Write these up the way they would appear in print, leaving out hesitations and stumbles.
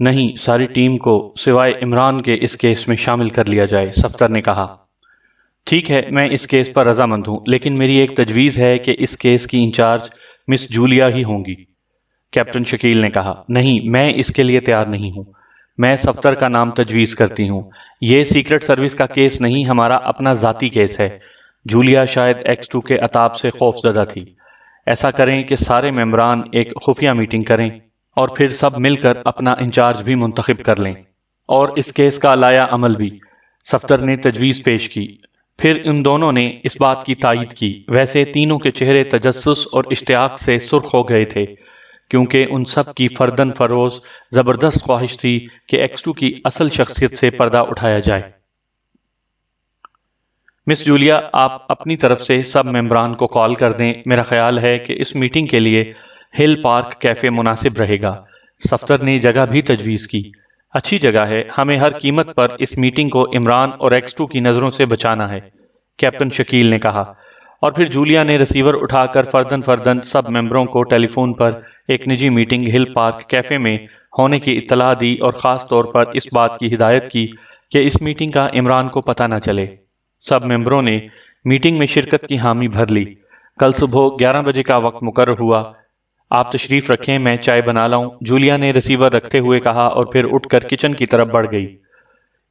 نہیں، ساری ٹیم کو سوائے عمران کے اس کیس میں شامل کر لیا جائے، صفدر نے کہا۔ ٹھیک ہے، میں اس کیس پر رضامند ہوں، لیکن میری ایک تجویز ہے کہ اس کیس کی انچارج مس جولیا ہی ہوں گی، کیپٹن شکیل نے کہا۔ نہیں، میں اس کے لیے تیار نہیں ہوں۔ میں صفدر کا نام تجویز کرتی ہوں۔ یہ سیکرٹ سروس کا کیس نہیں، ہمارا اپنا ذاتی کیس ہے۔ جولیا شاید ایکس ٹو کے عتاب سے خوف زدہ تھی۔ ایسا کریں کہ سارے ممبران ایک خفیہ میٹنگ کریں اور پھر سب مل کر اپنا انچارج بھی منتخب کر لیں، اور اس کیس کا لایا عمل بھی، صفدر نے تجویز پیش کی۔ پھر ان دونوں نے اس بات کی تائید کی۔ ویسے تینوں کے چہرے تجسس اور اشتیاق سے سرخ ہو گئے تھے، کیونکہ ان سب کی فردن فروز زبردست خواہش تھی کہ ایکس ٹو کی اصل شخصیت سے پردہ اٹھایا جائے۔ مس جولیا، آپ اپنی طرف سے سب ممبران کو کال کر دیں۔ میرا خیال ہے کہ اس میٹنگ کے لیے ہل پارک کیفے مناسب رہے گا۔ صفدر نے جگہ بھی تجویز کی۔ اچھی جگہ ہے، ہمیں ہر قیمت پر اس میٹنگ کو عمران اور ایکس ٹو کی نظروں سے بچانا ہے، کیپٹن شکیل نے کہا۔ اور پھر جولیا نے ریسیور اٹھا کر فردن فردن سب ممبروں کو ٹیلی فون پر ایک نجی میٹنگ ہل پارک کیفے میں ہونے کی اطلاع دی، اور خاص طور پر اس بات کی ہدایت کی کہ اس میٹنگ کا عمران کو پتہ نہ چلے۔ سب ممبروں نے میٹنگ میں شرکت کی حامی بھر لی۔ کل صبح 11 بجے کا وقت مقرر ہوا۔ آپ تشریف رکھیں، میں چائے بنا لاؤں، جولیا نے ریسیور رکھتے ہوئے کہا، اور پھر اٹھ کر کچن کی طرف بڑھ گئی۔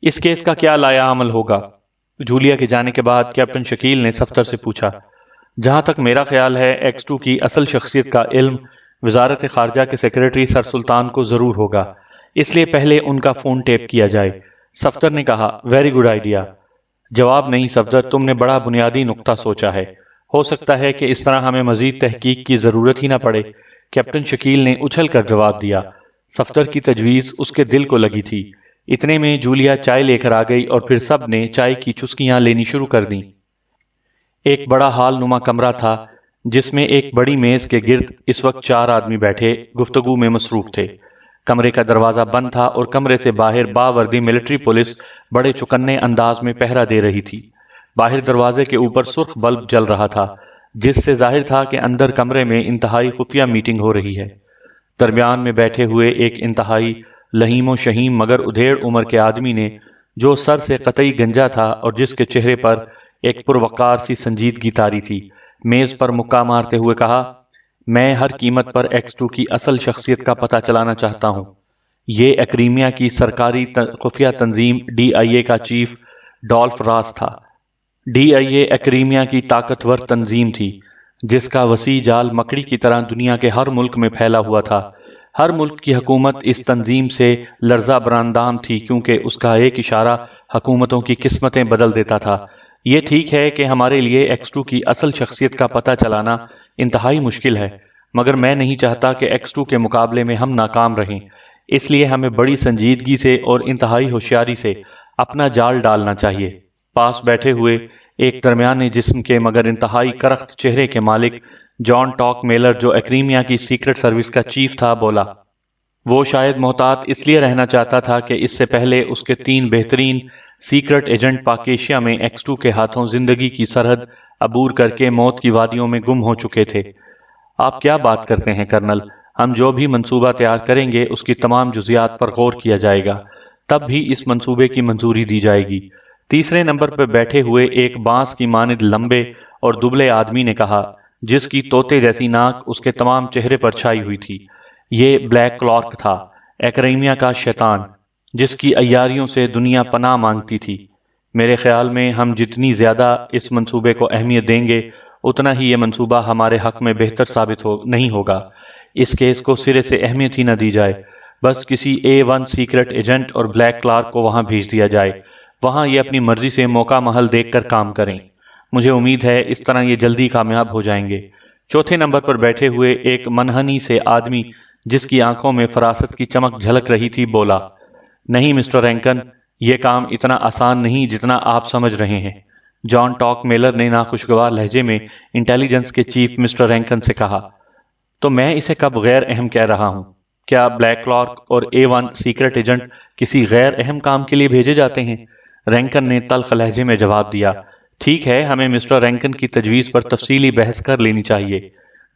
اس کیس کا کیا لایا عمل ہوگا؟ جولیا کے جانے کے بعد کیپٹن شکیل نے صفدر سے پوچھا۔ جہاں تک میرا خیال ہے، ایکس ٹو کی اصل شخصیت کا علم وزارت خارجہ کے سیکریٹری سر سلطان کو ضرور ہوگا، اس لیے پہلے ان کا فون ٹیپ کیا جائے، صفدر نے کہا۔ Very good idea. جواب نہیں صفدر، تم نے بڑا بنیادی نقطہ سوچا ہے۔ ہو سکتا ہے کہ اس طرح ہمیں مزید تحقیق کی ضرورت ہی نہ پڑے، کیپٹن شکیل نے اچھل کر جواب دیا۔ صفدر کی تجویز اس کے دل کو لگی تھی۔ اتنے میں جولیا چائے لے کر آ گئی، اور پھر سب نے چائے کی چسکیاں لینی شروع کر دیں۔ ایک بڑا ہال نما کمرہ تھا، جس میں ایک بڑی میز کے گرد اس وقت 4 آدمی بیٹھے گفتگو میں مصروف تھے۔ کمرے کا دروازہ بند تھا، اور کمرے سے باہر باوردی ملٹری پولیس بڑے چوکنے انداز میں پہرا دے رہی تھی۔ باہر دروازے کے اوپر سرخ بلب جل رہا تھا، جس سے ظاہر تھا کہ اندر کمرے میں انتہائی خفیہ میٹنگ ہو رہی ہے۔ درمیان میں بیٹھے ہوئے ایک انتہائی لہیم و شہیم مگر ادھیڑ عمر کے آدمی نے، جو سر سے قطعی گنجا تھا اور جس کے چہرے پر ایک پروقار سی سنجیدگی طاری تھی، میز پر مکہ مارتے ہوئے کہا، میں ہر قیمت پر ایکس ٹو کی اصل شخصیت کا پتہ چلانا چاہتا ہوں۔ یہ ایکریمیا کی سرکاری خفیہ تنظیم ڈی آئی اے کا چیف ڈالف راس تھا۔ ڈی آئی اے ایکریمیا کی طاقتور تنظیم تھی، جس کا وسیع جال مکڑی کی طرح دنیا کے ہر ملک میں پھیلا ہوا تھا۔ ہر ملک کی حکومت اس تنظیم سے لرزہ براندام تھی، کیونکہ اس کا ایک اشارہ حکومتوں کی قسمتیں بدل دیتا تھا۔ یہ ٹھیک ہے کہ ہمارے لیے ایکس ٹو کی اصل شخصیت کا پتہ چلانا انتہائی مشکل ہے، مگر میں نہیں چاہتا کہ ایکس ٹو کے مقابلے میں ہم ناکام رہیں، اس لیے ہمیں بڑی سنجیدگی سے اور انتہائی ہوشیاری سے اپنا جال ڈالنا چاہیے۔ پاس بیٹھے ہوئے ایک درمیانے جسم کے مگر انتہائی کرخت چہرے کے مالک جان ٹاک میلر، جو ایکریمیا کی سیکرٹ سروس کا چیف تھا، بولا۔ وہ شاید محتاط اس لیے رہنا چاہتا تھا کہ اس سے پہلے اس کے 3 بہترین سیکرٹ ایجنٹ پاک ایشیا میں ایکس ٹو کے ہاتھوں زندگی کی سرحد عبور کر کے موت کی وادیوں میں گم ہو چکے تھے۔ آپ کیا بات کرتے ہیں کرنل؟ ہم جو بھی منصوبہ تیار کریں گے اس کی تمام جزیات پر غور کیا جائے گا، تب بھی اس منصوبے کی منظوری دی جائے گی، تیسرے نمبر پر بیٹھے ہوئے ایک بانس کی مانند لمبے اور دبلے آدمی نے کہا، جس کی طوطے جیسی ناک اس کے تمام چہرے پر چھائی ہوئی تھی۔ یہ بلیک کلارک تھا، ایکریمیا کا شیطان، جس کی عیاریوں سے دنیا پناہ مانگتی تھی۔ میرے خیال میں ہم جتنی زیادہ اس منصوبے کو اہمیت دیں گے، اتنا ہی یہ منصوبہ ہمارے حق میں بہتر ثابت نہیں ہوگا۔ اس کیس کو سرے سے اہمیت ہی نہ دی جائے، بس کسی A1 سیکرٹ ایجنٹ اور بلیک کلارک کو وہاں بھیج دیا جائے، وہاں یہ اپنی مرضی سے موقع محل دیکھ کر کام کریں۔ مجھے امید ہے اس طرح یہ جلدی کامیاب ہو جائیں گے۔ چوتھے نمبر پر بیٹھے ہوئے ایک منحنی سے آدمی، جس کی آنکھوں میں فراست کی چمک جھلک رہی تھی، بولا، نہیں مسٹر رینکن، یہ کام اتنا آسان نہیں جتنا آپ سمجھ رہے ہیں، جان ٹاک میلر نے ناخوشگوار لہجے میں انٹیلیجنس کے چیف مسٹر رینکن سے کہا۔ تو میں اسے کب غیر اہم کہہ رہا ہوں؟ کیا بلیک کلارک اور A1 سیکرٹ ایجنٹ کسی غیر اہم کام کے لیے بھیجے جاتے ہیں؟ رینکن نے تلخ لہجے میں جواب دیا۔ ٹھیک ہے، ہمیں مسٹر رینکن کی تجویز پر تفصیلی بحث کر لینی چاہیے،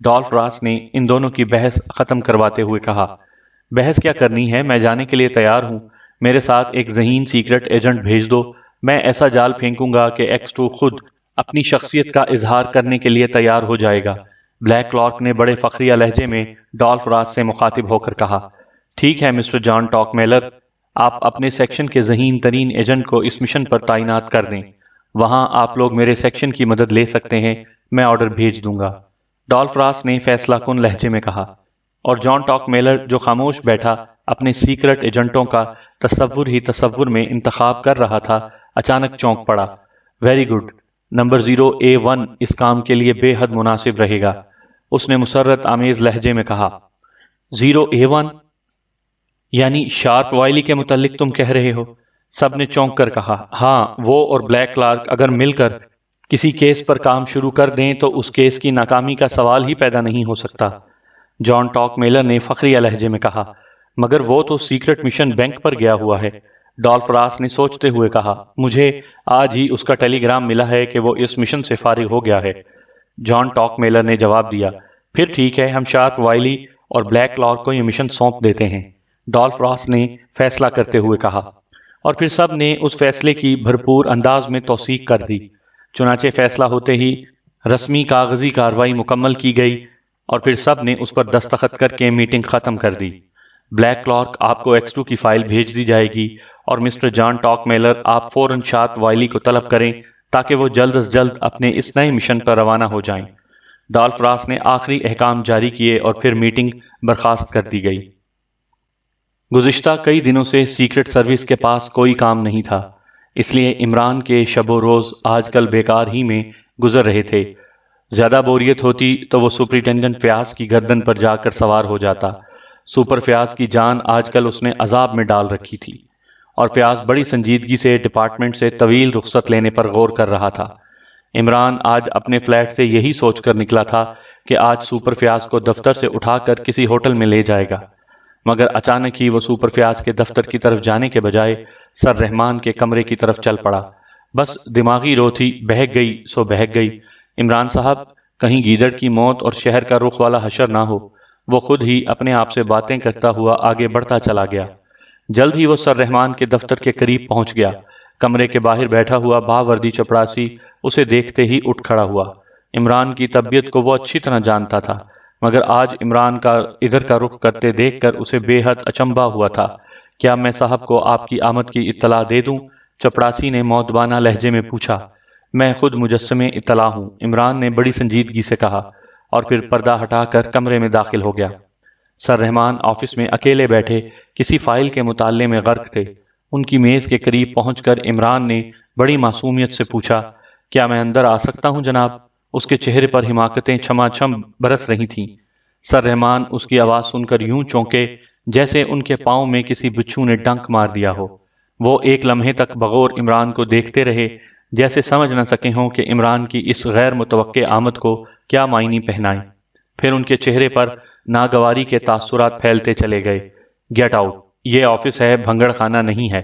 ڈالف راس نے ان دونوں کی بحث ختم کرواتے ہوئے کہا۔ بحث کیا کرنی ہے، میں جانے کے لیے تیار ہوں۔ میرے ساتھ ایک ذہین سیکرٹ ایجنٹ بھیج دو، میں ایسا جال پھینکوں گا کہ X2 خود اپنی شخصیت کا اظہار کرنے کے لیے تیار ہو جائے گا۔ بلیک کلارک نے بڑے فخریہ لہجے میں ڈالف راس سے مخاطب ہو کر کہا، ٹھیک ہے مسٹر جان ٹاک میلر، آپ اپنے سیکشن کے ذہین ترین ایجنٹ کو اس مشن پر تعینات کر دیں۔ وہاں آپ لوگ میرے سیکشن کی مدد لے سکتے ہیں، میں آرڈر بھیج دوں گا، ڈالف راس نے فیصلہ کن لہجے میں کہا۔ اور جان ٹاک میلر جو خاموش بیٹھا اپنے سیکرٹ ایجنٹوں کا تصور ہی تصور میں انتخاب کر رہا تھا، اچانک چونک پڑا۔ ویری گڈ، نمبر 0A1 اس کام کے لیے بے حد مناسب رہے گا، اس نے مسرت آمیز لہجے میں کہا۔ 0A1 یعنی شارپ وائلی کے متعلق تم کہہ رہے ہو؟ سب نے چونک کر کہا۔ ہاں، وہ اور بلیک کلارک اگر مل کر کسی کیس پر کام شروع کر دیں تو اس کیس کی ناکامی کا سوال ہی پیدا نہیں ہو سکتا، جان ٹاک میلر نے فخریہ لہجے میں کہا۔ مگر وہ تو سیکرٹ مشن بینک پر گیا ہوا ہے، ڈالف راس نے سوچتے ہوئے کہا۔ مجھے آج ہی اس کا ٹیلی گرام ملا ہے کہ وہ اس مشن سے فارغ ہو گیا ہے، جان ٹاک میلر نے جواب دیا۔ پھر ٹھیک ہے، ہم شارپ وائلی اور بلیک کلارک کو یہ مشن سونپ دیتے ہیں، ڈالف راس نے فیصلہ کرتے ہوئے کہا۔ اور پھر سب نے اس فیصلے کی بھرپور انداز میں توثیق کر دی۔ چنانچہ فیصلہ ہوتے ہی رسمی کاغذی کارروائی مکمل کی گئی اور پھر سب نے اس پر دستخط کر کے میٹنگ ختم کر دی۔ بلیک کلارک، آپ کو X2 کی فائل بھیج دی جائے گی اور مسٹر جان ٹاک میلر آپ فوراً شارپ وائلی کو طلب کریں تاکہ وہ جلد از جلد اپنے اس نئے مشن پر روانہ ہو جائیں۔ ڈالف راس نے آخری احکام جاری کیے اور پھر میٹنگ برخاست کر دی گئی۔ گزشتہ کئی دنوں سے سیکرٹ سروس کے پاس کوئی کام نہیں تھا، اس لیے عمران کے شب و روز آج کل بیکار ہی میں گزر رہے تھے۔ زیادہ بوریت ہوتی تو وہ سپرنٹینڈنٹ فیاض کی گردن پر جا کر سوار ہو جاتا۔ سپر فیاض کی جان آج کل اس نے عذاب میں ڈال رکھی تھی اور فیاض بڑی سنجیدگی سے ڈپارٹمنٹ سے طویل رخصت لینے پر غور کر رہا تھا۔ عمران آج اپنے فلیٹ سے یہی سوچ کر نکلا تھا کہ آج سپر فیاض کو دفتر سے اٹھا کر کسی ہوٹل میں لے جائے گا، مگر اچانک ہی وہ سپر فیاض کے دفتر کی طرف جانے کے بجائے سر رحمان کے کمرے کی طرف چل پڑا۔ بس دماغی روتھی بہک گئی سو بہک گئی۔ عمران صاحب، کہیں گیدڑ کی موت اور شہر کا رخ والا حشر نہ ہو، وہ خود ہی اپنے آپ سے باتیں کرتا ہوا آگے بڑھتا چلا گیا۔ جلد ہی وہ سر رحمان کے دفتر کے قریب پہنچ گیا۔ کمرے کے باہر بیٹھا ہوا باوردی چپڑاسی اسے دیکھتے ہی اٹھ کھڑا ہوا۔ عمران کی طبیعت کو وہ اچھی طرح جانتا تھا، مگر آج عمران کا ادھر کا رخ کرتے دیکھ کر اسے بے حد اچنبھا ہوا تھا۔ کیا میں صاحب کو آپ کی آمد کی اطلاع دے دوں؟ چپڑاسی نے مؤدبانہ لہجے میں پوچھا۔ میں خود مجسمے اطلاع ہوں، عمران نے بڑی سنجیدگی سے کہا اور پھر پردہ ہٹا کر کمرے میں داخل ہو گیا۔ سر رحمان آفس میں اکیلے بیٹھے کسی فائل کے مطالعے میں غرق تھے۔ ان کی میز کے قریب پہنچ کر عمران نے بڑی معصومیت سے پوچھا، کیا میں اندر آ سکتا ہوں جناب؟ اس کے چہرے پر حماقتیں چھما چھم برس رہی تھیں۔ سر رحمان اس کی آواز سن کر یوں چونکے جیسے ان کے پاؤں میں کسی بچھو نے ڈنک مار دیا ہو۔ وہ ایک لمحے تک بغور عمران کو دیکھتے رہے، جیسے سمجھ نہ سکے ہوں کہ عمران کی اس غیر متوقع آمد کو کیا معنی پہنائیں۔ پھر ان کے چہرے پر ناگواری کے تاثرات پھیلتے چلے گئے۔ گیٹ آؤٹ، یہ آفس ہے، بھنگڑ خانہ نہیں ہے،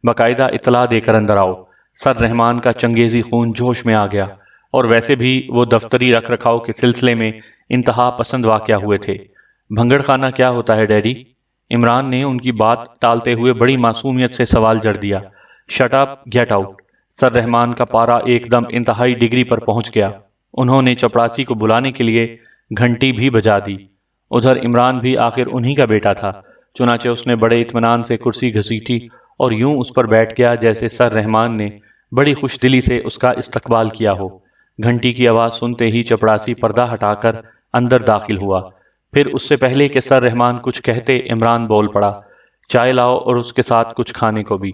باقاعدہ اطلاع دے کر اندر آؤ۔ سر رحمان کا چنگیزی خون جوش میں آ گیا، اور ویسے بھی وہ دفتری رکھ رکھاؤ کے سلسلے میں انتہا پسند واقع ہوئے تھے۔ بھنگڑ خانہ کیا ہوتا ہے ڈیڈی؟ عمران نے ان کی بات ٹالتے ہوئے بڑی معصومیت سے سوال جڑ دیا۔ Shut up, get out. Sir Rahman کا پارا ایک دم انتہائی ڈگری پر پہنچ گیا۔ انہوں نے چپڑاسی کو بلانے کے لیے گھنٹی بھی بجا دی۔ ادھر عمران بھی آخر انہی کا بیٹا تھا، چنانچہ اس نے بڑے اطمینان سے کرسی گھسیٹی اور یوں اس پر بیٹھ گیا جیسے سر رحمان نے بڑی خوش دلی سے اس کا استقبال کیا ہو۔ گھنٹی کی آواز سنتے ہی چپڑاسی پردہ ہٹا کر اندر داخل ہوا۔ پھر اس سے پہلے کہ سر رحمان کچھ کہتے عمران بول پڑا، چائے لاؤ اور اس کے ساتھ کچھ کھانے کو بھی،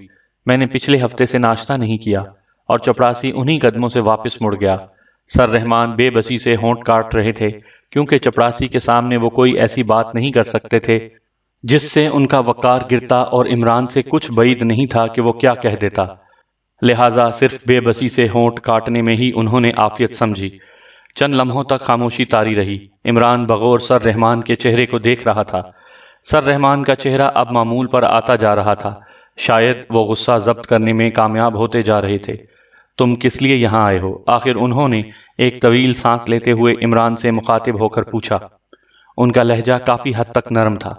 میں نے پچھلے ہفتے سے ناشتہ نہیں کیا۔ اور چپڑاسی انہی قدموں سے واپس مڑ گیا۔ سر رحمان بے بسی سے ہونٹ کاٹ رہے تھے، کیونکہ چپڑاسی کے سامنے وہ کوئی ایسی بات نہیں کر سکتے تھے جس سے ان کا وقار گرتا، اور عمران سے کچھ بعید نہیں تھا کہ وہ کیا کہہ دیتا، لہٰذا صرف بے بسی سے ہونٹ کاٹنے میں ہی انہوں نے عافیت سمجھی۔ چند لمحوں تک خاموشی طاری رہی۔ عمران بغور سر رحمان کے چہرے کو دیکھ رہا تھا۔ سر رحمان کا چہرہ اب معمول پر آتا جا رہا تھا، شاید وہ غصہ ضبط کرنے میں کامیاب ہوتے جا رہے تھے۔ تم کس لیے یہاں آئے ہو؟ آخر انہوں نے ایک طویل سانس لیتے ہوئے عمران سے مخاطب ہو کر پوچھا۔ ان کا لہجہ کافی حد تک نرم تھا۔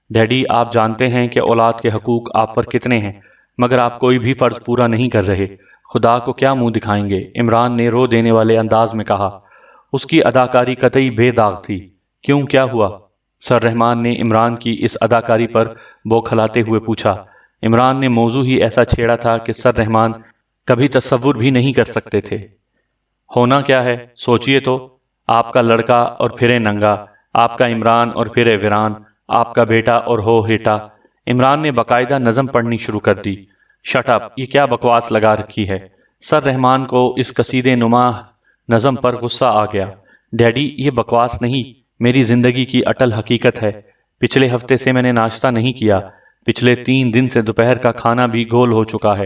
ڈیڈی، آپ جانتے ہیں کہ اولاد کے حقوق آپ پر کتنے ہیں، مگر آپ کوئی بھی فرض پورا نہیں کر رہے۔ خدا کو کیا منہ دکھائیں گے؟ عمران نے رو دینے والے انداز میں کہا۔ اس کی اداکاری قطعی بے داغ تھی۔ کیوں، کیا ہوا؟ سر رحمان نے عمران کی اس اداکاری پر بوکھلاتے ہوئے پوچھا۔ عمران نے موضوع ہی ایسا چھیڑا تھا کہ سر رحمان کبھی تصور بھی نہیں کر سکتے تھے۔ ہونا کیا ہے، سوچئے تو۔ آپ کا لڑکا اور پھرے ننگا، آپ کا عمران اور پھرے ویران، آپ کا بیٹا اور ہو ہیٹا۔ عمران نے باقاعدہ نظم پڑھنی شروع کر دی۔ شٹ اپ، یہ کیا بکواس لگا رکھی ہے؟ سر رحمان کو اس قصیدے نما نظم پر غصہ آ گیا۔ ڈیڈی، یہ بکواس نہیں، میری زندگی کی اٹل حقیقت ہے۔ پچھلے ہفتے سے میں نے ناشتہ نہیں کیا، پچھلے 3 دن سے دوپہر کا کھانا بھی گول ہو چکا ہے،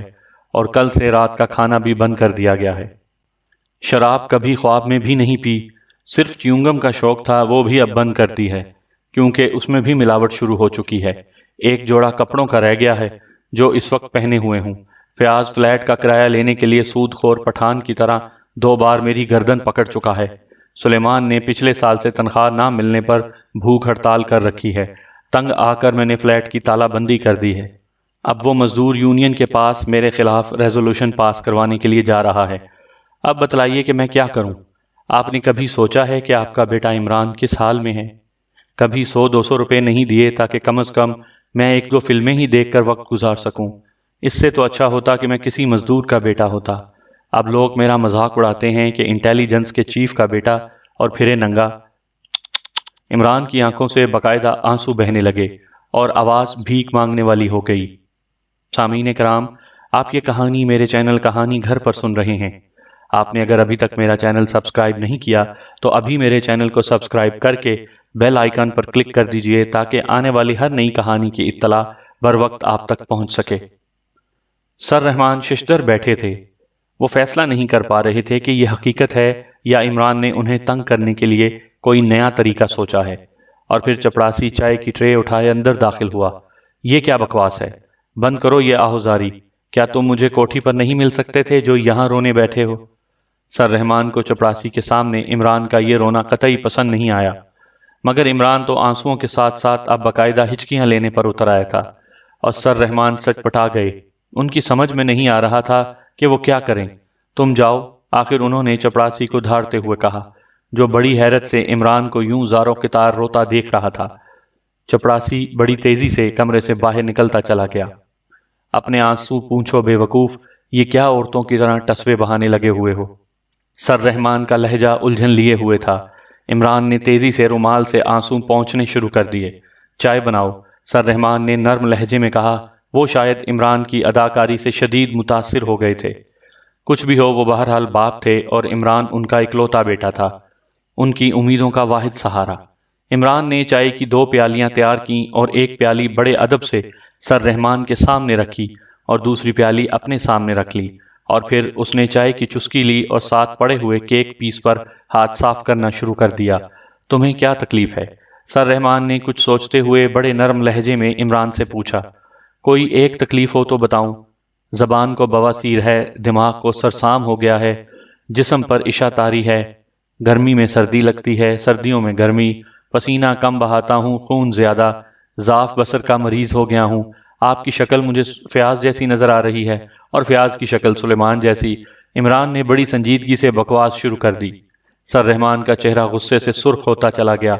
اور کل سے رات کا کھانا بھی بند کر دیا گیا ہے۔ شراب کبھی خواب میں بھی نہیں پی، صرف چیونگم کا شوق تھا، وہ بھی اب بند کر دی ہے، کیونکہ اس میں بھی ملاوٹ شروع ہو چکی ہے۔ ایک جوڑا کپڑوں کا رہ گیا ہے جو اس وقت پہنے ہوئے ہوں۔ فیاض فلیٹ کا کرایہ لینے کے لیے سود خور پٹھان کی طرح 2 بار میری گردن پکڑ چکا ہے۔ سلیمان نے پچھلے سال سے تنخواہ نہ ملنے پر بھوک ہڑتال کر رکھی ہے۔ تنگ آ کر میں نے فلیٹ کی تالہ بندی کر دی ہے۔ اب وہ مزدور یونین کے پاس میرے خلاف ریزولوشن پاس کروانے کے لیے جا رہا ہے۔ اب بتلائیے کہ میں کیا کروں؟ آپ نے کبھی سوچا ہے کہ آپ کا بیٹا عمران کس حال میں ہے؟ کبھی 100-200 روپے نہیں دیے تاکہ کم از کم میں 1-2 فلمیں ہی دیکھ کر وقت گزار سکوں؟ اس سے تو اچھا ہوتا کہ میں کسی مزدور کا بیٹا ہوتا۔ اب لوگ میرا مذاق اڑاتے ہیں کہ انٹیلیجنس کے چیف کا بیٹا اور پھرے ننگا۔ عمران کی آنکھوں سے باقاعدہ آنسو بہنے لگے اور آواز بھیک مانگنے والی ہو گئی۔ سامعین کرام، آپ یہ کہانی میرے چینل کہانی گھر پر سن رہے ہیں۔ آپ نے اگر ابھی تک میرا چینل سبسکرائب نہیں کیا تو ابھی میرے چینل کو سبسکرائب کر کے بیل آئیکن پر کلک کر دیجئے تاکہ آنے والی ہر نئی کہانی کی اطلاع بر وقت آپ تک پہنچ سکے۔ سر رحمان ششدر بیٹھے تھے۔ وہ فیصلہ نہیں کر پا رہے تھے کہ یہ حقیقت ہے یا عمران نے انہیں تنگ کرنے کے لیے کوئی نیا طریقہ سوچا ہے۔ اور پھر چپڑاسی چائے کی ٹرے اٹھائے اندر داخل ہوا۔ یہ کیا بکواس ہے؟ بند کرو یہ آہوزاری۔ کیا تم مجھے کوٹھی پر نہیں مل سکتے تھے جو یہاں رونے بیٹھے ہو؟ سر رحمان کو چپڑاسی کے سامنے عمران کا یہ رونا قطعی پسند نہیں آیا، مگر عمران تو آنسوؤں کے ساتھ ساتھ اب باقاعدہ ہچکیاں لینے پر اتر آیا تھا، اور سر رحمان سچ پٹا گئے۔ ان کی سمجھ میں نہیں آ رہا تھا کہ وہ کیا کریں۔ تم جاؤ، آخر انہوں نے چپڑاسی کو دھاڑتے ہوئے کہا، جو بڑی حیرت سے عمران کو یوں زاروں قطار روتا دیکھ رہا تھا۔ چپڑاسی بڑی تیزی سے کمرے سے باہر نکلتا چلا گیا۔ اپنے آنسو پونچھو بے وقوف، یہ کیا عورتوں کی طرح ٹسوے بہانے لگے ہوئے ہو؟ سر رحمان کا لہجہ الجھن لیے ہوئے تھا۔ عمران نے تیزی سے رومال سے آنسو پونچھنے شروع کر دیے۔ چائے بناؤ، سر رحمان نے نرم لہجے میں کہا۔ وہ شاید عمران کی اداکاری سے شدید متاثر ہو گئے تھے۔ کچھ بھی ہو، وہ بہرحال باپ تھے اور عمران ان کا اکلوتا بیٹا تھا، ان کی امیدوں کا واحد سہارا۔ عمران نے چائے کی 2 پیالیاں تیار کیں اور ایک پیالی بڑے ادب سے سر رحمان کے سامنے رکھی اور دوسری پیالی اپنے سامنے رکھ لی، اور پھر اس نے چائے کی چسکی لی اور ساتھ پڑے ہوئے کیک پیس پر ہاتھ صاف کرنا شروع کر دیا۔ تمہیں کیا تکلیف ہے؟ سر رحمان نے کچھ سوچتے ہوئے بڑے نرم لہجے میں عمران سے پوچھا۔ کوئی ایک تکلیف ہو تو بتاؤں۔ زبان کو بواسیر ہے، دماغ کو سرسام ہو گیا ہے، جسم پر عشا تاری ہے، گرمی میں سردی لگتی ہے، سردیوں میں گرمی، پسینہ کم بہاتا ہوں، خون زیادہ، ضعف بصر کا مریض ہو گیا ہوں۔ آپ کی شکل مجھے فیاض جیسی نظر آ رہی ہے اور فیاض کی شکل سلیمان جیسی۔ عمران نے بڑی سنجیدگی سے بکواس شروع کر دی۔ سر رحمان کا چہرہ غصے سے سرخ ہوتا چلا گیا۔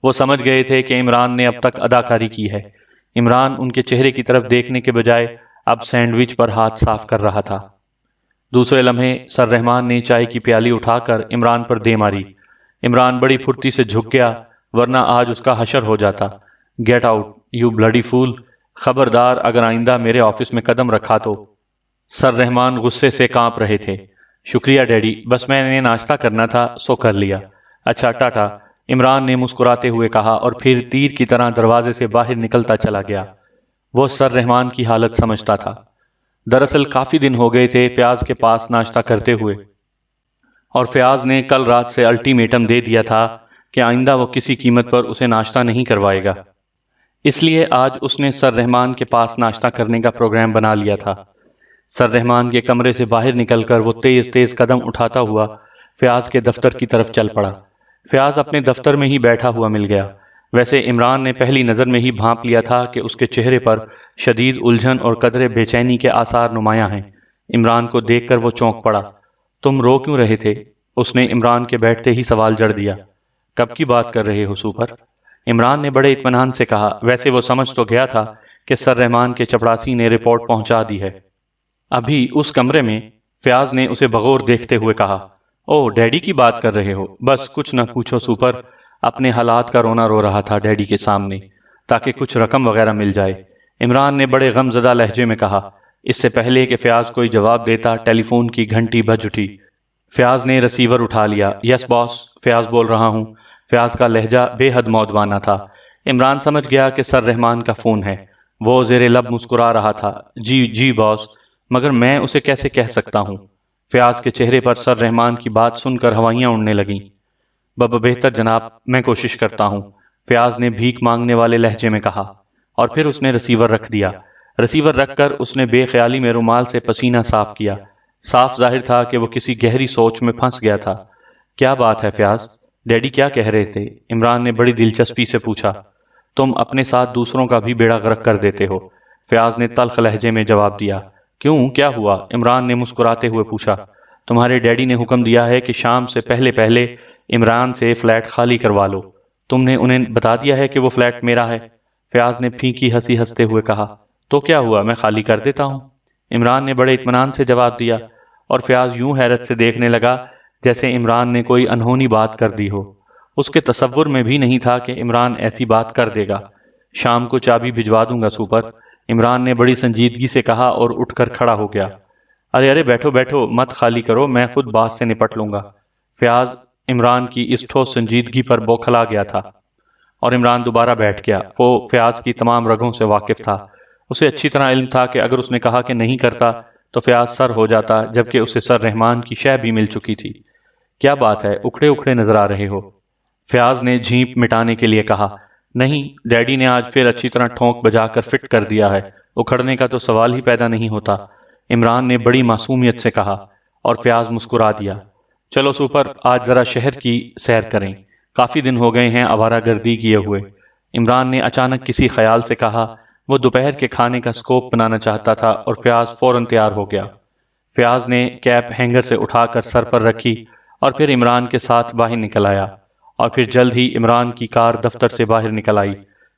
وہ سمجھ گئے تھے کہ عمران نے اب تک اداکاری کی ہے۔ عمران ان کے چہرے کی طرف دیکھنے کے بجائے اب سینڈوچ پر ہاتھ صاف کر رہا تھا۔ دوسرے لمحے سر رحمان نے چائے کی پیالی اٹھا کر عمران پر دے ماری۔ عمران بڑی پھرتی سے جھک گیا، ورنہ آج اس کا حشر ہو جاتا۔ گیٹ آؤٹ یو بلڈی فول، خبردار اگر آئندہ میرے آفس میں قدم رکھا تو۔ سر رحمان غصے سے کانپ رہے تھے۔ شکریہ ڈیڈی، بس میں نے ناشتہ کرنا تھا سو کر لیا۔ اچھا ٹاٹا، عمران نے مسکراتے ہوئے کہا اور پھر تیر کی طرح دروازے سے باہر نکلتا چلا گیا۔ وہ سر رحمان کی حالت سمجھتا تھا۔ دراصل کافی دن ہو گئے تھے فیاض کے پاس ناشتہ کرتے ہوئے، اور فیاض نے کل رات سے الٹیمیٹم دے دیا تھا کہ آئندہ وہ کسی قیمت پر اسے ناشتہ نہیں کروائے گا۔ اس لیے آج اس نے سر رحمان کے پاس ناشتہ کرنے کا پروگرام بنا لیا تھا۔ سر رحمان کے کمرے سے باہر نکل کر وہ تیز تیز قدم اٹھاتا ہوا فیاض کے دفتر کی طرف چل پڑا۔ فیاض اپنے دفتر میں ہی بیٹھا ہوا مل گیا۔ ویسے عمران نے پہلی نظر میں ہی بھانپ لیا تھا کہ اس کے چہرے پر شدید الجھن اور قدرے بے چینی کے آثار نمایاں ہیں۔ عمران کو دیکھ کر وہ چونک پڑا۔ تم رو کیوں رہے تھے؟ اس نے عمران کے بیٹھتے ہی سوال جڑ دیا۔ کب کی بات کر رہے ہو سپر؟ عمران نے بڑے اطمینان سے کہا۔ ویسے وہ سمجھ تو گیا تھا کہ سر رحمان کے چپڑاسی نے رپورٹ پہنچا دی ہے۔ ابھی اس کمرے میں؟ فیاض نے اسے بغور دیکھتے ہوئے کہا۔ او ڈیڈی کی بات کر رہے ہو؟ بس کچھ نہ پوچھو سپر، اپنے حالات کا رونا رو رہا تھا ڈیڈی کے سامنے تاکہ کچھ رقم وغیرہ مل جائے۔ عمران نے بڑے غم زدہ لہجے میں کہا۔ اس سے پہلے کہ فیاض کوئی جواب دیتا ٹیلی فون کی گھنٹی بج اٹھی۔ فیاض نے رسیور اٹھا لیا۔ یس باس، فیاض بول رہا ہوں۔ فیاض کا لہجہ بے حد مودبانہ تھا۔ عمران سمجھ گیا کہ سر رحمان کا فون ہے۔ وہ زیر لب مسکرا رہا تھا۔ جی جی باس، مگر میں اسے کیسے کہہ سکتا ہوں؟ فیاض کے چہرے پر سر رحمان کی بات سن کر ہوائیاں اڑنے لگیں۔ بہتر جناب، میں کوشش کرتا ہوں، فیاض نے بھیک مانگنے والے لہجے میں کہا، اور پھر اس نے رسیور رکھ دیا۔ رسیور رکھ کر اس نے بے خیالی میں رومال سے پسینہ صاف کیا۔ صاف ظاہر تھا کہ وہ کسی گہری سوچ میں پھنس گیا تھا۔ کیا بات ہے فیاض؟ ڈیڈی کیا کہہ رہے تھے؟ عمران نے بڑی دلچسپی سے پوچھا۔ تم اپنے ساتھ دوسروں کا بھی بیڑا غرق کر دیتے ہو، فیاض نے تلخ لہجے میں جواب دیا۔ کیوں، کیا ہوا؟ عمران نے مسکراتے ہوئے پوچھا۔ تمہارے ڈیڈی نے حکم دیا ہے کہ شام سے پہلے پہلے عمران سے فلیٹ خالی کروا لو۔ تم نے انہیں بتا دیا ہے کہ وہ فلیٹ میرا ہے؟ فیاض نے پھینکی ہنسی ہنستے ہوئے کہا۔ تو کیا ہوا، میں خالی کر دیتا ہوں، عمران نے بڑے اطمینان سے جواب دیا، اور فیاض یوں حیرت سے دیکھنے لگا جیسے عمران نے کوئی انہونی بات کر دی ہو۔ اس کے تصور میں بھی نہیں تھا کہ عمران ایسی بات کر دے گا۔ شام کو چابی بھجوا دوں گا سپر، عمران نے بڑی سنجیدگی سے کہا اور اٹھ کر کھڑا ہو گیا۔ ارے بیٹھو بیٹھو، مت خالی کرو، میں خود بات سے نپٹ لوں گا۔ فیاض عمران کی اس ٹھوس سنجیدگی پر بوکھلا گیا تھا، اور عمران دوبارہ بیٹھ گیا۔ وہ فیاض کی تمام رگوں سے واقف تھا۔ اسے اچھی طرح علم تھا کہ اگر اس نے کہا کہ نہیں کرتا تو فیاض سر ہو جاتا، جبکہ اسے سر رحمان کی شے بھی مل چکی تھی۔ کیا بات ہے، اکھڑے اکھڑے نظر آ رہے ہو؟ فیاض نے جھینپ مٹانے کے لیے کہا۔ نہیں، ڈیڈی نے آج پھر اچھی طرح ٹھونک بجا کر فٹ کر دیا ہے، اکھڑنے کا تو سوال ہی پیدا نہیں ہوتا، عمران نے بڑی معصومیت سے کہا، اور فیاض مسکرا دیا۔ چلو سپر، آج ذرا شہر کی سیر کریں، کافی دن ہو گئے ہیں آوارہ گردی کیے ہوئے، عمران نے اچانک کسی خیال سے کہا۔ وہ دوپہر کے کھانے کا سکوپ بنانا چاہتا تھا اور فیاض فوراً تیار ہو گیا۔ فیاض نے کیپ ہینگر سے اٹھا کر سر پر رکھی اور پھر عمران کے ساتھ باہر نکل آیا، اور پھر جلد ہی عمران کی کار دفتر سے باہر نکل آئی۔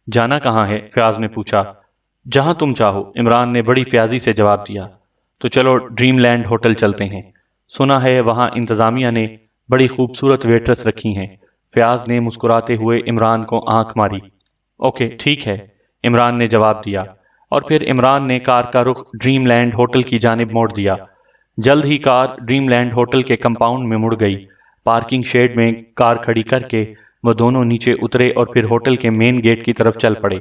جانا کہاں ہے؟ فیاض نے پوچھا۔ جہاں تم چاہو، عمران نے بڑی فیاضی سے جواب دیا۔ تو چلو ڈریم لینڈ ہوٹل چلتے ہیں، سنا ہے وہاں انتظامیہ نے بڑی خوبصورت ویٹرس رکھی ہیں، فیاض نے مسکراتے ہوئے عمران کو آنکھ ماری۔ اوکے ٹھیک ہے، عمران نے جواب دیا، اور پھر عمران نے کار کا رخ ڈریم لینڈ ہوٹل کی جانب موڑ دیا۔ جلد ہی کار ڈریم لینڈ ہوٹل کے کمپاؤنڈ میں مڑ گئی۔ پارکنگ شیڈ میں کار کھڑی کر کے وہ دونوں نیچے اترے اور پھر ہوٹل کے مین گیٹ کی طرف چل پڑے۔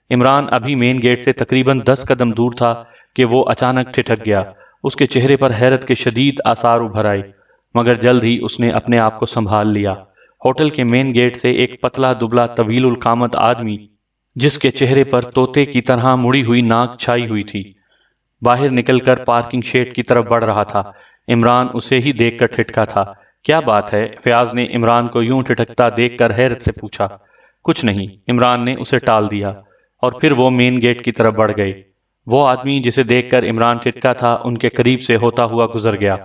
عمران ابھی مین گیٹ سے تقریباً 10 قدم دور تھا کہ وہ اچانک ٹھٹک گیا۔ اس کے چہرے پر حیرت کے شدید آثار ابھر آئے، مگر جلد ہی اس نے اپنے آپ کو سنبھال لیا۔ ہوٹل کے مین گیٹ سے ایک پتلا دبلا طویل القامت آدمی، جس کے چہرے پر طوطے کی طرح مڑی ہوئی ناک چھائی ہوئی تھی، باہر نکل کر پارکنگ شیڈ کی طرف بڑھ رہا تھا۔ عمران اسے ہی دیکھ کر ٹھٹکا تھا۔ کیا بات ہے؟ فیاض نے عمران کو یوں ٹھٹکتا دیکھ کر حیرت سے پوچھا۔ کچھ نہیں، عمران نے اسے ٹال دیا، اور پھر وہ مین گیٹ کی طرف بڑھ گئے۔ وہ آدمی جسے دیکھ کر عمران ٹھٹکا تھا ان کے قریب سے ہوتا ہوا گزر گیا۔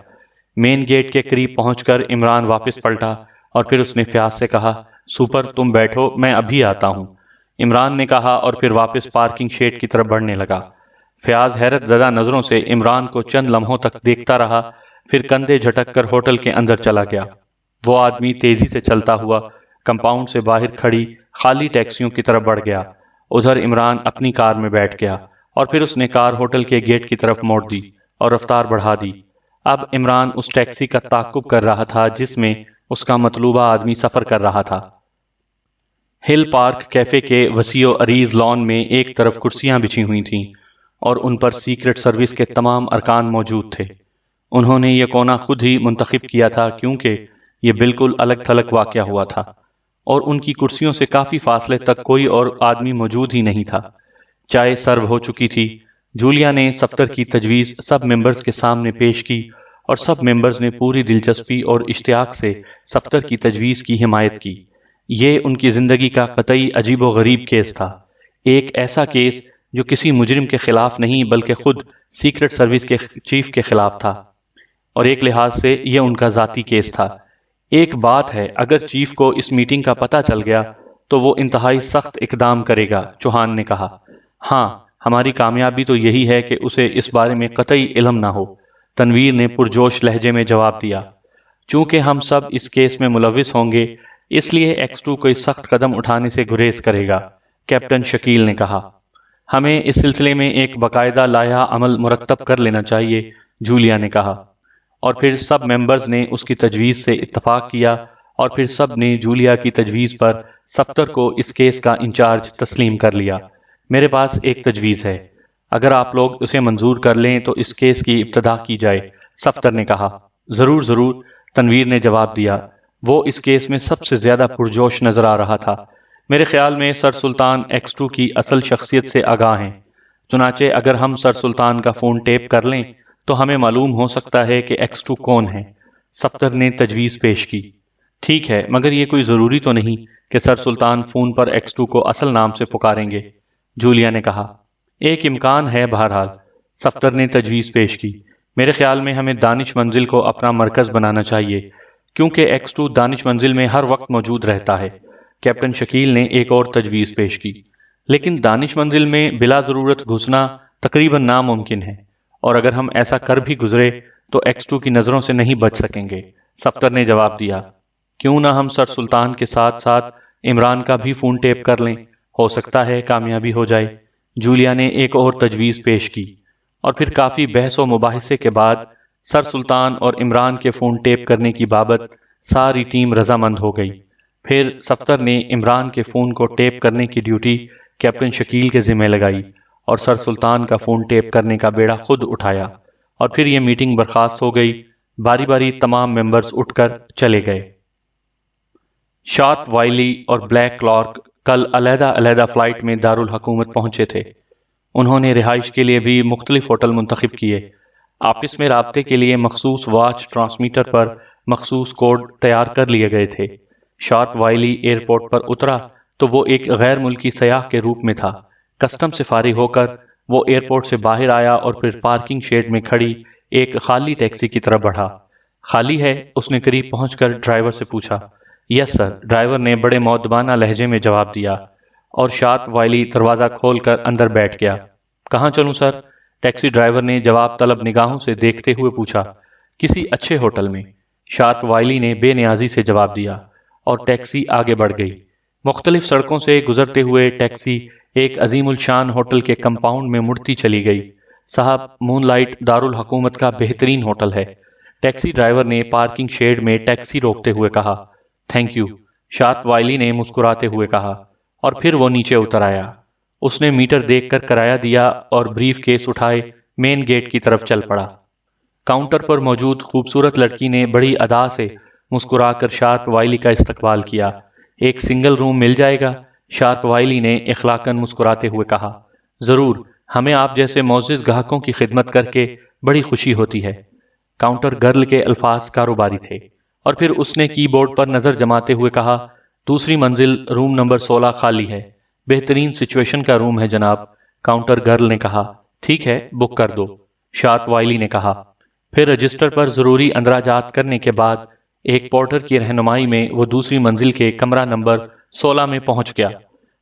مین گیٹ کے قریب پہنچ کر عمران واپس پلٹا، اور پھر اس نے فیاض سے کہا، سپر تم بیٹھو، میں ابھی آتا ہوں، عمران نے کہا، اور پھر واپس پارکنگ شیڈ کی طرف بڑھنے لگا۔ فیاض حیرت زدہ نظروں سے عمران کو چند لمحوں تک دیکھتا رہا، پھر کندھے جھٹک کر ہوٹل کے اندر چلا گیا۔ وہ آدمی تیزی سے چلتا ہوا کمپاؤنڈ سے باہر کھڑی خالی ٹیکسیوں کی طرف بڑھ گیا۔ ادھر عمران اپنی کار میں بیٹھ گیا، اور پھر اس نے کار ہوٹل کے گیٹ کی طرف موڑ دی اور رفتار بڑھا دی۔ اب عمران اس ٹیکسی کا تعاقب کر رہا تھا جس میں اس کا مطلوبہ آدمی سفر کر رہا تھا۔ ہل پارک کیفے کے وسیع و عریض لان میں ایک طرف کرسیاں بچھی ہوئی تھیں اور ان پر سیکرٹ سروس کے تمام ارکان موجود تھے۔ انہوں نے یہ کونا خود ہی منتخب کیا تھا کیونکہ یہ بالکل الگ تھلگ واقع ہوا تھا، اور ان کی کرسیوں سے کافی فاصلے تک کوئی اور آدمی موجود ہی نہیں تھا۔ چائے سرو ہو چکی تھی۔ جولیا نے صفدر کی تجویز سب ممبرز کے سامنے پیش کی، اور سب ممبرز نے پوری دلچسپی اور اشتیاق سے صفدر کی تجویز کی حمایت کی۔ یہ ان کی زندگی کا قطعی عجیب و غریب کیس تھا، ایک ایسا کیس جو کسی مجرم کے خلاف نہیں بلکہ خود سیکرٹ سروس کے چیف کے خلاف تھا، اور ایک لحاظ سے یہ ان کا ذاتی کیس تھا۔ ایک بات ہے، اگر چیف کو اس میٹنگ کا پتہ چل گیا تو وہ انتہائی سخت اقدام کرے گا، چوہان نے کہا۔ ہاں، ہماری کامیابی تو یہی ہے کہ اسے اس بارے میں قطعی علم نہ ہو، تنویر نے پرجوش لہجے میں جواب دیا۔ چونکہ ہم سب اس کیس میں ملوث ہوں گے، اس لیے ایکس ٹو کوئی سخت قدم اٹھانے سے گریز کرے گا، کیپٹن شکیل نے کہا۔ ہمیں اس سلسلے میں ایک باقاعدہ لائحہ عمل مرتب کر لینا چاہیے، جولیا نے کہا، اور پھر سب ممبرز نے اس کی تجویز سے اتفاق کیا، اور پھر سب نے جولیا کی تجویز پر صفدر کو اس کیس کا انچارج تسلیم کر لیا۔ میرے پاس ایک تجویز ہے، اگر آپ لوگ اسے منظور کر لیں تو اس کیس کی ابتدا کی جائے، صفدر نے کہا۔ ضرور ضرور، تنویر نے جواب دیا۔ وہ اس کیس میں سب سے زیادہ پرجوش نظر آ رہا تھا۔ میرے خیال میں سر سلطان ایکس ٹو کی اصل شخصیت سے آگاہ ہیں، چنانچہ اگر ہم سر سلطان کا فون ٹیپ کر لیں تو ہمیں معلوم ہو سکتا ہے کہ ایکس ٹو کون ہے، صفدر نے تجویز پیش کی۔ ٹھیک ہے، مگر یہ کوئی ضروری تو نہیں کہ سر سلطان فون پر ایکس ٹو کو اصل نام سے پکاریں گے، جولیا نے کہا۔ ایک امکان ہے، بہرحال، صفدر نے تجویز پیش کی۔ میرے خیال میں ہمیں دانش منزل کو اپنا مرکز بنانا چاہیے، کیونکہ ایکس ٹو دانش منزل میں ہر وقت موجود رہتا ہے، کیپٹن شکیل نے ایک اور تجویز پیش کی۔ لیکن دانش منزل میں بلا ضرورت گھسنا تقریباً ناممکن ہے، اور اگر ہم ایسا کر بھی گزرے تو ایکس ٹو کی نظروں سے نہیں بچ سکیں گے، صفدر نے جواب دیا۔ کیوں نہ ہم سر سلطان کے ساتھ ساتھ عمران کا بھی فون ٹیپ کر لیں، ہو سکتا ہے کامیابی ہو جائے، جولیا نے ایک اور تجویز پیش کی، اور پھر کافی بحث و مباحثے کے بعد سر سلطان اور عمران کے فون ٹیپ کرنے کی بابت ساری ٹیم رضامند ہو گئی۔ پھر صفدر نے عمران کے فون کو ٹیپ کرنے کی ڈیوٹی کیپٹن شکیل کے ذمہ لگائی، اور سر سلطان کا فون ٹیپ کرنے کا بیڑا خود اٹھایا، اور پھر یہ میٹنگ برخاست ہو گئی۔ باری باری تمام ممبرز اٹھ کر چلے گئے۔ شارپ وائلی اور بلیک کلارک کل علیحدہ علیحدہ فلائٹ میں دارالحکومت پہنچے تھے۔ انہوں نے رہائش کے لیے بھی مختلف ہوٹل منتخب کیے۔ آپس میں رابطے کے لیے مخصوص واچ ٹرانسمیٹر پر مخصوص کوڈ تیار کر لیے گئے تھے۔ شارپ وائلی ایئرپورٹ پر اترا تو وہ ایک غیر ملکی سیاح کے روپ میں تھا۔ کسٹم سے فارغ ہو کر وہ ایئرپورٹ سے باہر آیا اور پھر پارکنگ شیڈ میں کھڑی ایک خالی ٹیکسی کی طرف بڑھا۔ خالی ہے؟ اس نے قریب پہنچ کر ڈرائیور سے پوچھا۔ یس سر، ڈرائیور نے بڑے مؤدبانہ لہجے میں جواب دیا، اور شارپ وائلی دروازہ کھول کر اندر بیٹھ گیا۔ کہاں چلوں سر؟ ٹیکسی ڈرائیور نے جواب طلب نگاہوں سے دیکھتے ہوئے پوچھا۔ کسی اچھے ہوٹل میں، شارپ وائلی نے بے نیازی سے جواب دیا، اور ٹیکسی آگے بڑھ گئی۔ مختلف سڑکوں سے گزرتے ہوئے ٹیکسی ایک عظیم الشان ہوٹل کے کمپاؤنڈ میں مڑتی چلی گئی۔ صاحب، مون لائٹ دارالحکومت کا بہترین ہوٹل ہے، ٹیکسی ڈرائیور نے پارکنگ شیڈ میں ٹیکسی روکتے ہوئے کہا۔ تھینک یو، شارپ وائلی نے مسکراتے ہوئے کہا، اور پھر وہ نیچے اتر آیا۔ اس نے میٹر دیکھ کر کرایہ دیا اور بریف کیس اٹھائے مین گیٹ کی طرف چل پڑا۔ کاؤنٹر پر موجود خوبصورت لڑکی نے بڑی ادا سے مسکرا کر شارپ وائلی کا استقبال کیا۔ ایک سنگل روم مل جائے گا؟ شارپ وائلی نے اخلاقاً مسکراتے ہوئے کہا۔ ضرور، ہمیں آپ جیسے معزز گاہکوں کی خدمت کر کے بڑی خوشی ہوتی ہے۔ کاؤنٹر گرل کے الفاظ کاروباری تھے، اور پھر اس نے کی بورڈ پر نظر جماتے ہوئے کہا، دوسری منزل روم نمبر 16 خالی ہے، بہترین سچویشن کا روم ہے جناب، کاؤنٹر گرل نے کہا۔ ٹھیک ہے، بک کر دو، شارپ وائلی نے کہا۔ پھر رجسٹر پر ضروری اندراجات کرنے کے بعد ایک پورٹر کی رہنمائی میں وہ دوسری منزل کے کمرہ نمبر 16 میں پہنچ گیا۔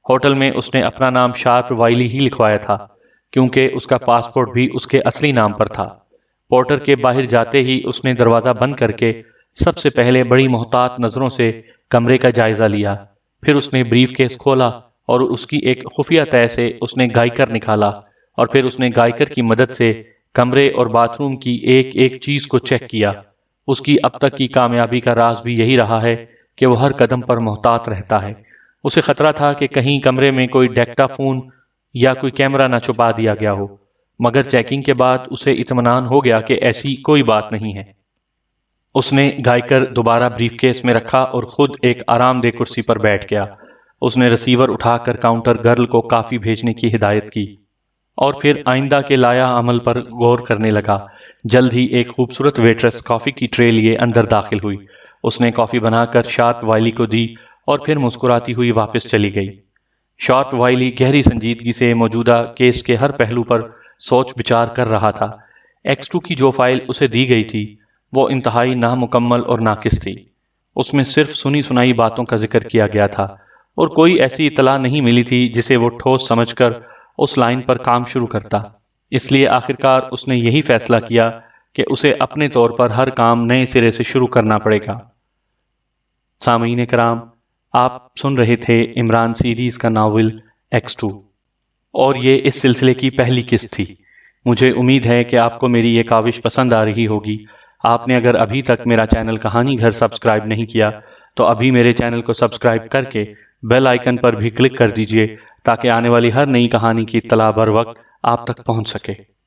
ہوٹل میں اس نے اپنا نام شارپ وائلی ہی لکھوایا تھا، کیونکہ اس کا پاسپورٹ بھی اس کے اصلی نام پر تھا۔ پورٹر کے باہر جاتے ہی اس نے دروازہ بند کر کے سب سے پہلے بڑی محتاط نظروں سے کمرے کا جائزہ لیا۔ پھر اس نے بریف کیس کھولا اور اس کی ایک خفیہ طے سے اس نے گائیکر نکالا، اور پھر اس نے گائیکر کی مدد سے کمرے اور باتھ روم کی ایک ایک چیز کو چیک کیا۔ اس کی اب تک کی کامیابی کا راز بھی یہی رہا ہے کہ وہ ہر قدم پر محتاط رہتا ہے۔ اسے خطرہ تھا کہ کہیں کمرے میں کوئی ڈیکٹا فون یا کوئی کیمرہ نہ چھپا دیا گیا ہو، مگر چیکنگ کے بعد اسے اطمینان ہو گیا کہ ایسی کوئی بات نہیں ہے۔ اس نے گائیکر دوبارہ بریف کیس میں رکھا اور خود ایک آرام دہ کرسی پر بیٹھ گیا۔ اس نے ریسیور اٹھا کر کاؤنٹر گرل کو کافی بھیجنے کی ہدایت کی، اور پھر آئندہ کے لائحہ عمل پر غور کرنے لگا۔ جلد ہی ایک خوبصورت ویٹرس کافی کی ٹرے لیے اندر داخل ہوئی۔ اس نے کافی بنا کر شارپ وائلی کو دی اور پھر مسکراتی ہوئی واپس چلی گئی۔ شارپ وائلی گہری سنجیدگی سے موجودہ کیس کے ہر پہلو پر سوچ بچار کر رہا تھا۔ X2 کی جو فائل اسے دی گئی تھی وہ انتہائی نامکمل اور ناقص تھی۔ اس میں صرف سنی سنائی باتوں کا ذکر کیا گیا تھا اور کوئی ایسی اطلاع نہیں ملی تھی جسے وہ ٹھوس سمجھ کر اس لائن پر کام شروع کرتا۔ اس لیے آخرکار اس نے یہی فیصلہ کیا کہ اسے اپنے طور پر ہر کام نئے سرے سے شروع کرنا پڑے گا۔ سامعین کرام، آپ سن رہے تھے عمران سیریز کا ناول X2 اور یہ اس سلسلے کی پہلی قسط تھی۔ مجھے امید ہے کہ آپ کو میری یہ کاوش پسند آ رہی ہوگی۔ آپ نے اگر ابھی تک میرا چینل کہانی گھر سبسکرائب نہیں کیا تو ابھی میرے چینل کو سبسکرائب کر کے بیل آئیکن پر بھی کلک کر دیجئے تاکہ آنے والی ہر نئی کہانی کی اطلاع بر وقت آپ تک پہنچ سکے۔